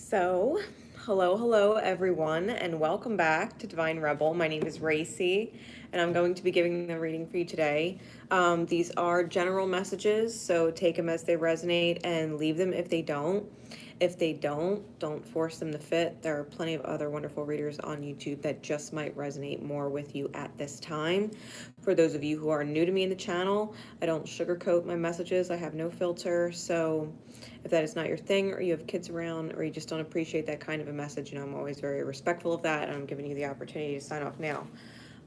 So, hello everyone, and welcome back to Divine Rebel. My name is Racey, and I'm going to be giving the reading for you today. These are general messages, so take them as they resonate and leave them if they don't. If they don't force them to fit. There are plenty of other wonderful readers on YouTube that just might resonate more with you at this time. For those of you who are new to me in the channel, I don't sugarcoat my messages. I have no filter, so if that is not your thing, or you have kids around, or you just don't appreciate that kind of a message, I'm always very respectful of that, and I'm giving you the opportunity to sign off now.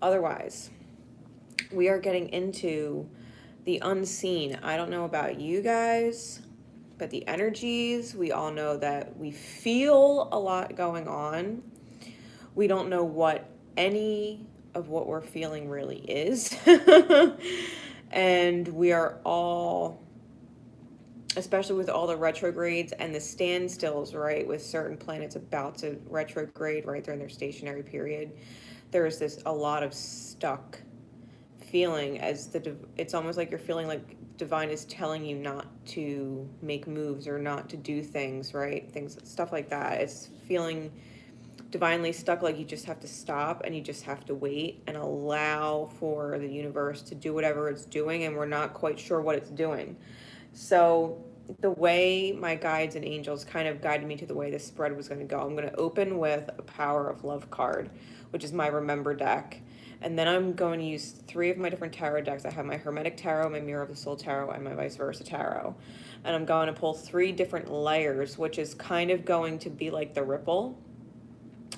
Otherwise, we are getting into the unseen. I don't know about you guys, but the energies, we all know that we feel a lot going on. We don't know what any of what we're feeling really is. And we are all, especially with all the retrogrades and the standstills, right, with certain planets about to retrograde, right, they're in their stationary period, there's a lot of stuck feeling as it's almost like you're feeling like divine is telling you not to make moves or not to do things, right, stuff like that. It's feeling divinely stuck, like you just have to stop and you just have to wait and allow for the universe to do whatever it's doing, and we're not quite sure what it's doing. So the way my guides and angels kind of guided me to the way this spread was going to go, I'm going to open with a Power of Love card, which is my Remember deck. And then I'm going to use three of my different tarot decks. I have my Hermetic Tarot, my Mirror of the Soul Tarot, and my Vice Versa Tarot. And I'm going to pull three different layers, which is kind of going to be like the ripple.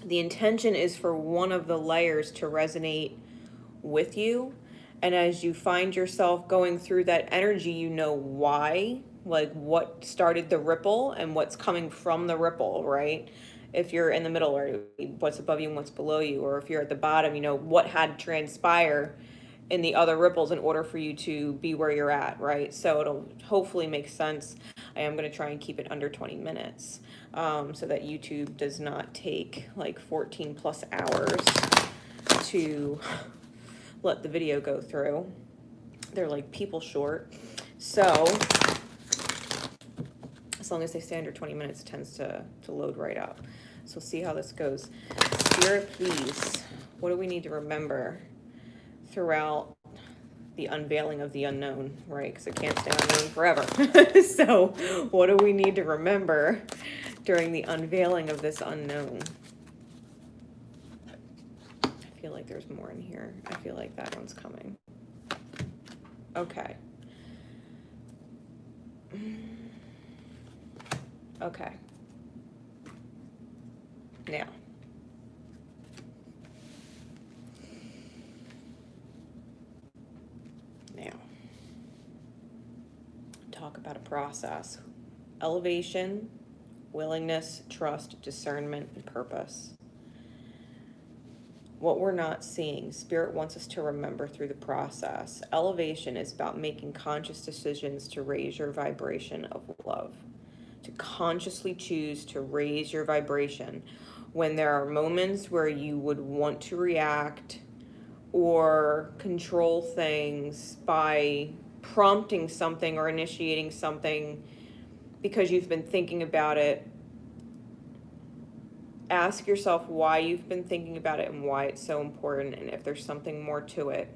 The intention is for one of the layers to resonate with you. And as you find yourself going through that energy, you know why, like what started the ripple and what's coming from the ripple, right? If you're in the middle, or what's above you and what's below you, or if you're at the bottom, you know what had to transpire in the other ripples in order for you to be where you're at, right? So it'll hopefully make sense. I am going to try and keep it under 20 minutes, so that YouTube does not take like 14 plus hours to let the video go through. They're like people short. So as long as they stay under 20 minutes, it tends to load right up. So see how this goes. Spirit, please, what do we need to remember throughout the unveiling of the unknown, right? Because it can't stay unknown forever. So what do we need to remember during the unveiling of this unknown? I feel like there's more in here. I feel like that one's coming. Okay. Okay. Now. Talk about a process. Elevation, willingness, trust, discernment, and purpose. What we're not seeing, Spirit wants us to remember through the process. Elevation is about making conscious decisions to raise your vibration of love, to consciously choose to raise your vibration. When there are moments where you would want to react or control things by prompting something or initiating something because you've been thinking about it, ask yourself why you've been thinking about it and why it's so important, and if there's something more to it.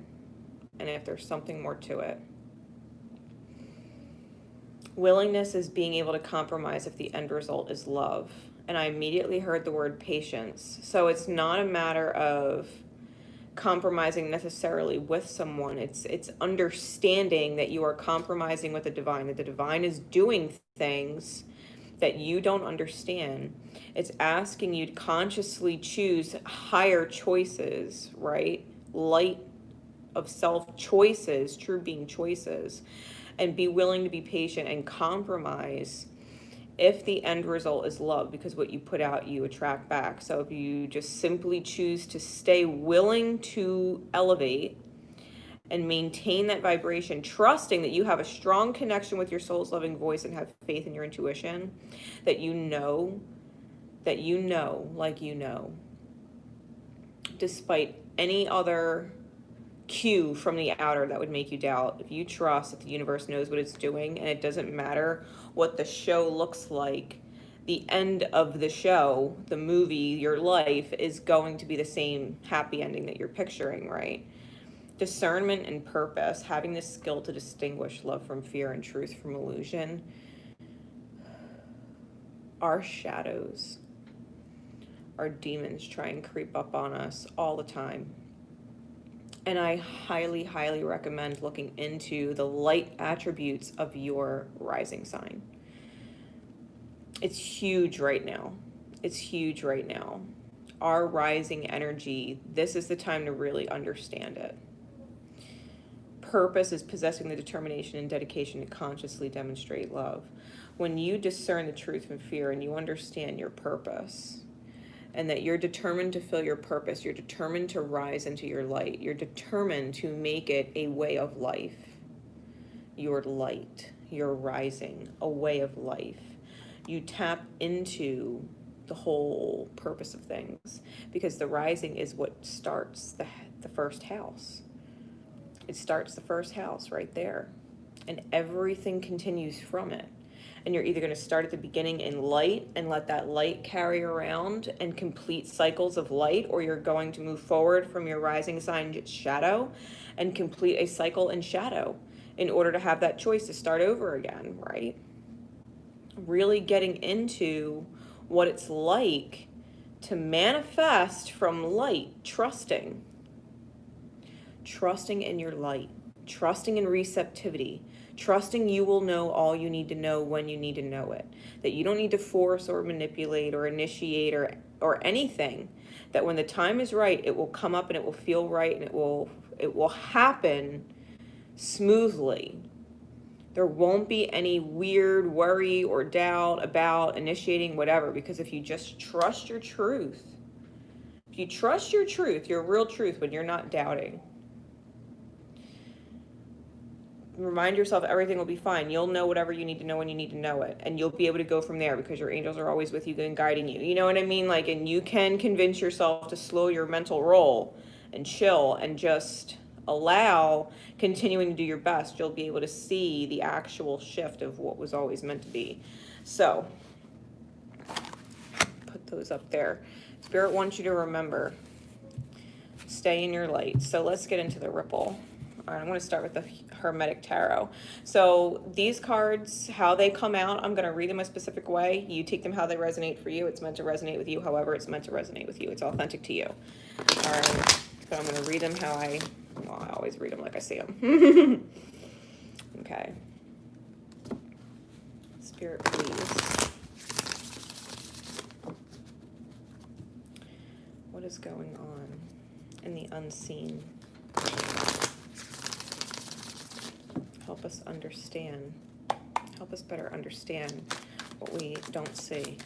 Willingness is being able to compromise if the end result is love. And I immediately heard the word patience. So it's not a matter of compromising necessarily with someone. It's understanding that you are compromising with the divine, that the divine is doing things that you don't understand. It's asking you to consciously choose higher choices, right? Light of self choices, true being choices, and be willing to be patient and compromise if the end result is love, because what you put out, you attract back. So if you just simply choose to stay willing to elevate and maintain that vibration, trusting that you have a strong connection with your soul's loving voice and have faith in your intuition, that you know, like you know, despite any other cue from the outer that would make you doubt. If you trust that the universe knows what it's doing and it doesn't matter what the show looks like, the end of the show, the movie, your life is going to be the same happy ending that you're picturing, right? Discernment and purpose, having the skill to distinguish love from fear and truth from illusion. Our shadows, our demons try and creep up on us all the time. And I highly, highly recommend looking into the light attributes of your rising sign. It's huge right now. It's huge right now. Our rising energy, this is the time to really understand it. Purpose is possessing the determination and dedication to consciously demonstrate love. When you discern the truth from fear and you understand your purpose, and that you're determined to fill your purpose, you're determined to rise into your light, you're determined to make it a way of life. Your light, your rising, a way of life. You tap into the whole purpose of things, because the rising is what starts the first house. It starts the first house right there, and everything continues from it. And you're either going to start at the beginning in light and let that light carry around and complete cycles of light, or you're going to move forward from your rising sign shadow and complete a cycle in shadow in order to have that choice to start over again, right? Really getting into what it's like to manifest from light, trusting in your light, trusting in receptivity, trusting you will know all you need to know when you need to know it, that you don't need to force or manipulate or initiate or anything, that when the time is right, it will come up and it will feel right, and it will happen smoothly. There won't be any weird worry or doubt about initiating whatever, because if you just trust your truth, if you trust your truth, your real truth, when you're not doubting, remind yourself everything will be fine. You'll know whatever you need to know when you need to know it, and you'll be able to go from there because your angels are always with you and guiding you. You know what I mean? Like, and you can convince yourself to slow your mental roll and chill and just allow continuing to do your best. You'll be able to see the actual shift of what was always meant to be. So put those up there. Spirit wants you to remember, stay in your light. So let's get into the ripple. All right, I'm going to start with the Hermetic Tarot. So these cards, how they come out, I'm going to read them a specific way. You take them how they resonate for you. It's meant to resonate with you however it's meant to resonate with you. It's authentic to you. All right, so I'm going to read them how I always read them like I see them. Okay. Spirit, please. What is going on in the unseen? Help us understand. Help us better understand what we don't see.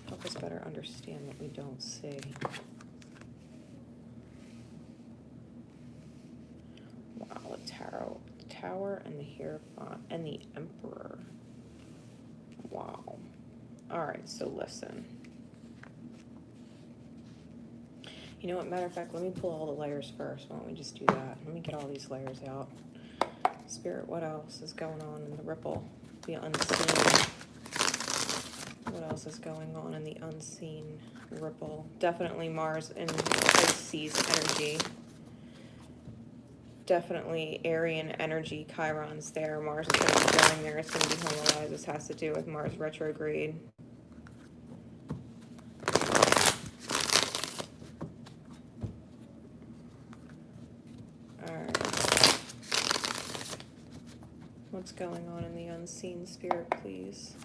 Help us better understand what we don't see. Wow, the tarot, the Tower and the Hierophant and the Emperor. Wow. All right, so listen. You know what, matter of fact, let me pull all the layers first. Why don't we just do that? Let me get all these layers out. Spirit, what else is going on in the ripple, the unseen? What else is going on in the unseen ripple? Definitely Mars and Pisces energy. Definitely Aryan energy, Chiron's there. Mars is going to be going there. It's going to be homoalized. This has to do with Mars retrograde. What's going on in the unseen, Spirit, please?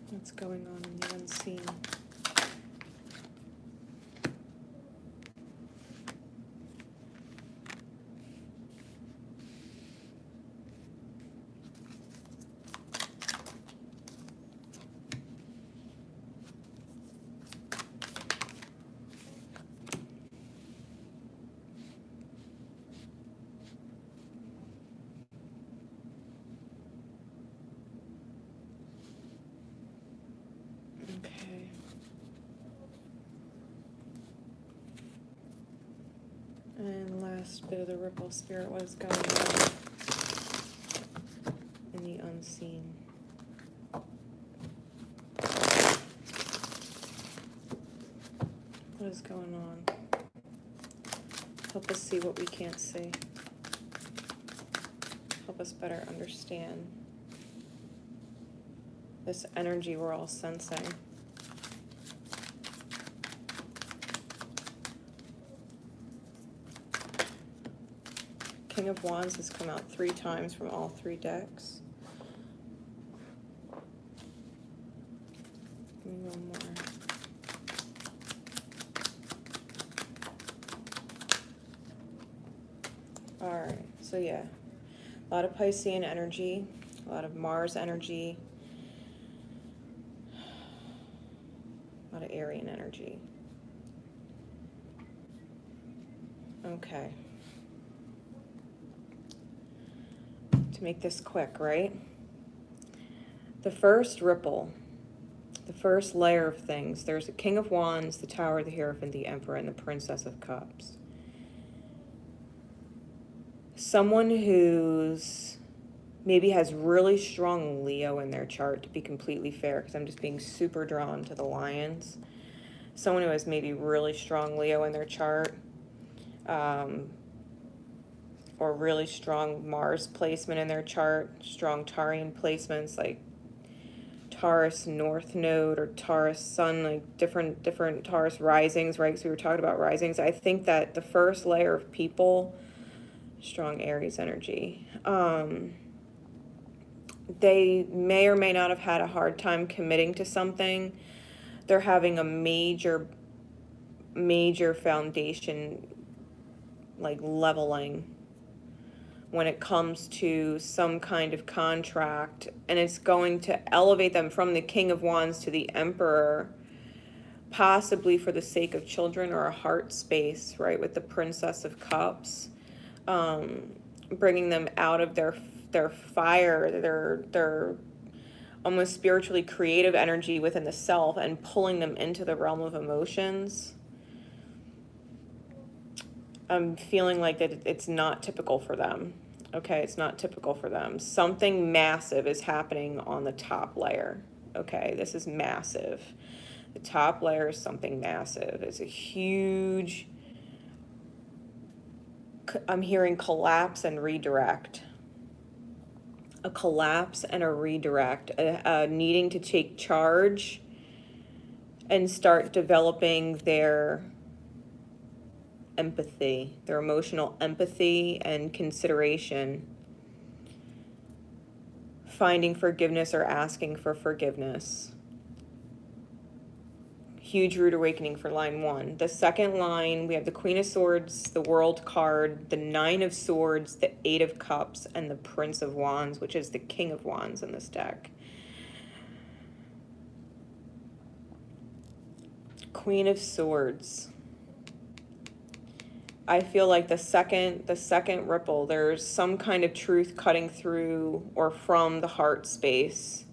What's going on in the unseen? last bit of the ripple, Spirit? What is going on in the unseen? What is going on? Help us see what we can't see. Help us better understand this energy we're all sensing. King of Wands has come out 3 times from all 3 decks. Give me one more. Alright, so yeah, a lot of Piscean energy, a lot of Mars energy, a lot of Aryan energy. Okay. To make this quick, right? The first ripple, the first layer of things, there's the King of Wands, the Tower, the Hierophant, the Emperor, and the Princess of Cups. Someone who's maybe has really strong Leo in their chart, to be completely fair, because I'm just being super drawn to the Lions. Someone who has maybe really strong Leo in their chart, or really strong Mars placement in their chart, strong Taurean placements like Taurus North Node or Taurus Sun, like different Taurus risings, right? Because we were talking about risings. I think that the first layer of people, strong Aries energy, they may or may not have had a hard time committing to something. They're having a major foundation, like leveling, when it comes to some kind of contract, and it's going to elevate them from the King of Wands to the Emperor, possibly for the sake of children or a heart space, right, with the Princess of Cups, bringing them out of their fire, their almost spiritually creative energy within the self, and pulling them into the realm of emotions. I'm feeling like that it's not typical for them. Okay, it's not typical for them. Something massive is happening on the top layer. Okay, this is massive. The top layer is something massive. It's a huge, I'm hearing collapse and redirect. A collapse and a redirect. Needing to take charge and start developing their empathy, their emotional empathy and consideration, finding forgiveness or asking for forgiveness. Huge root awakening for line 1. The second line, we have the Queen of Swords, the World card, the 9 of Swords, the 8 of Cups, and the Prince of Wands, which is the King of Wands in this deck. Queen of Swords. I feel like the second ripple, there's some kind of truth cutting through or from the heart space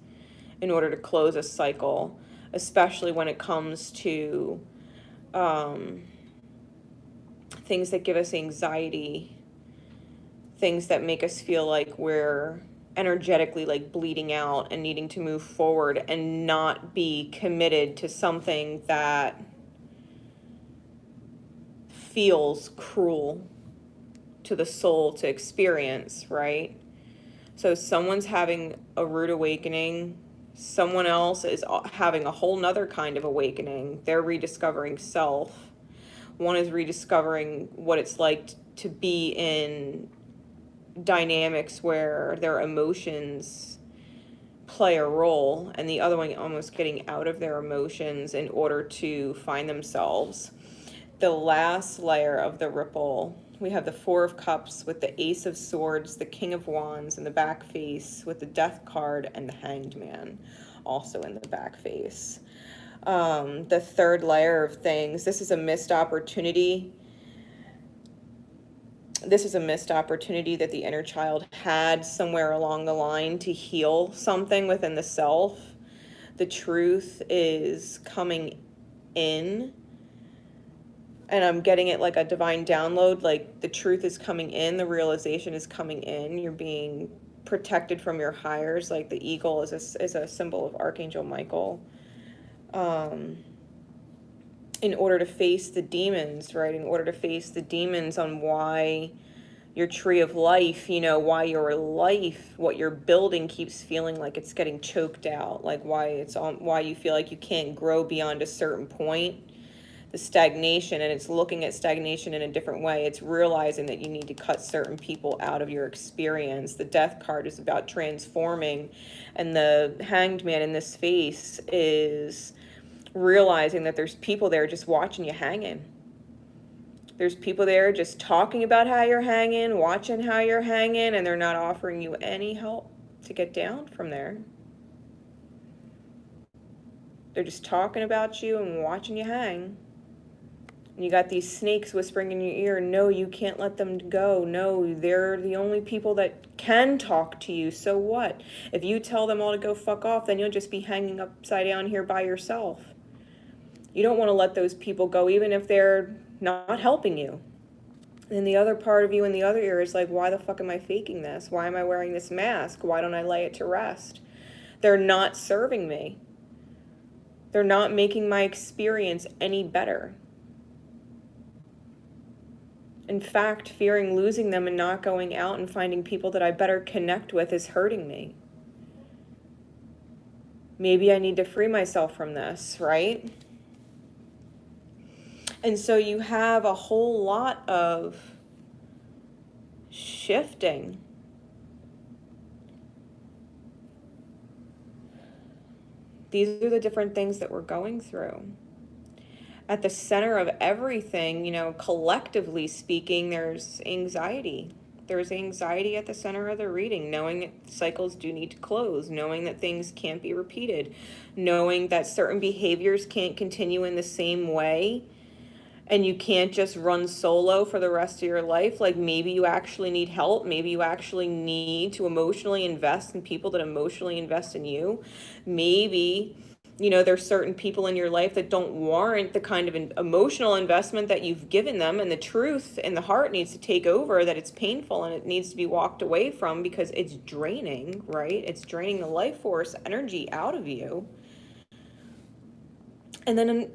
in order to close a cycle, especially when it comes to things that give us anxiety, things that make us feel like we're energetically like bleeding out and needing to move forward and not be committed to something that feels cruel to the soul to experience, right? So someone's having a rude awakening. Someone else is having a whole nother kind of awakening. They're rediscovering self. One is rediscovering what it's like to be in dynamics where their emotions play a role, and the other one almost getting out of their emotions in order to find themselves. The last layer of the ripple, we have the 4 of Cups with the Ace of Swords, the King of Wands in the back face with the Death card, and the Hanged Man also in the back face. The third layer of things, this is a missed opportunity. This is a missed opportunity that the inner child had somewhere along the line to heal something within the self. The truth is coming in, and I'm getting it like a divine download, like the truth is coming in, the realization is coming in, you're being protected from your higher. Like the eagle is a symbol of Archangel Michael. In order to face the demons, right? In order to face the demons on why your tree of life, why your life, what you're building keeps feeling like it's getting choked out, like why you feel like you can't grow beyond a certain point, the stagnation, and it's looking at stagnation in a different way. It's realizing that you need to cut certain people out of your experience. The death card is about transforming, and the hanged man in this face is realizing that there's people there just watching you hanging. There's people there just talking about how you're hanging, watching how you're hanging, and they're not offering you any help to get down from there. They're just talking about you and watching you hang. And you got these snakes whispering in your ear, no, you can't let them go. No, they're the only people that can talk to you. So what? If you tell them all to go fuck off, then you'll just be hanging upside down here by yourself. You don't want to let those people go, even if they're not helping you. And the other part of you in the other ear is like, why the fuck am I faking this? Why am I wearing this mask? Why don't I lay it to rest? They're not serving me. They're not making my experience any better. In fact, fearing losing them and not going out and finding people that I better connect with is hurting me. Maybe I need to free myself from this, right? And so you have a whole lot of shifting. These are the different things that we're going through. At the center of everything, collectively speaking, there's anxiety. There's anxiety at the center of the reading, knowing that cycles do need to close, knowing that things can't be repeated, knowing that certain behaviors can't continue in the same way. And you can't just run solo for the rest of your life. Like maybe you actually need help. Maybe you actually need to emotionally invest in people that emotionally invest in you. Maybe, there's certain people in your life that don't warrant the kind of emotional investment that you've given them. And the truth and the heart needs to take over, that it's painful and it needs to be walked away from because it's draining, right? It's draining the life force energy out of you. And then,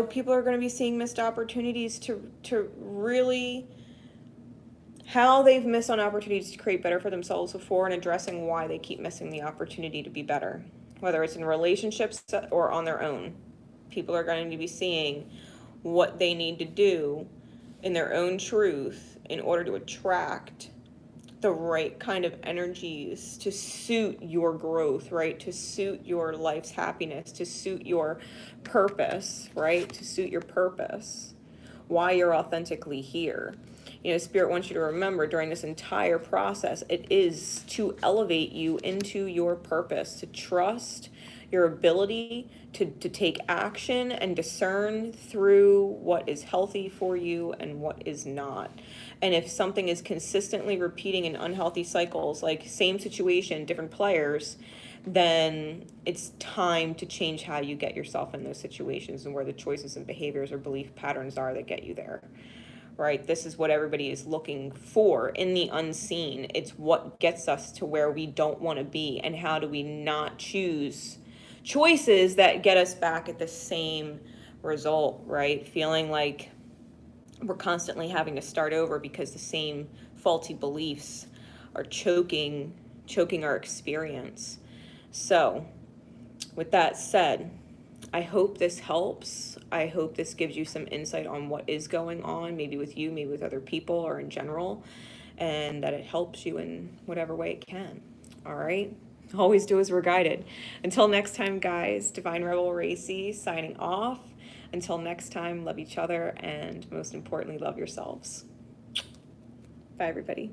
people are going to be seeing missed opportunities to really, how they've missed on opportunities to create better for themselves before, and addressing why they keep missing the opportunity to be better, whether it's in relationships or on their own. People are going to be seeing what they need to do in their own truth in order to attract the right kind of energies to suit your growth, right? To suit your life's happiness, to suit your purpose, right? To suit your purpose, why you're authentically here. Spirit wants you to remember during this entire process, it is to elevate you into your purpose, to trust your ability to take action and discern through what is healthy for you and what is not. And if something is consistently repeating in unhealthy cycles, like same situation, different players, then it's time to change how you get yourself in those situations and where the choices and behaviors or belief patterns are that get you there. Right? This is what everybody is looking for in the unseen. It's what gets us to where we don't want to be, and how do we not choose choices that get us back at the same result, right? Feeling like we're constantly having to start over because the same faulty beliefs are choking our experience. So, with that said, I hope this helps. I hope this gives you some insight on what is going on, maybe with you, maybe with other people, or in general, and that it helps you in whatever way it can. All right? Always do as we're guided. Until next time, guys, Divine Rebel Racey signing off. Until next time, love each other, and most importantly, love yourselves. Bye, everybody.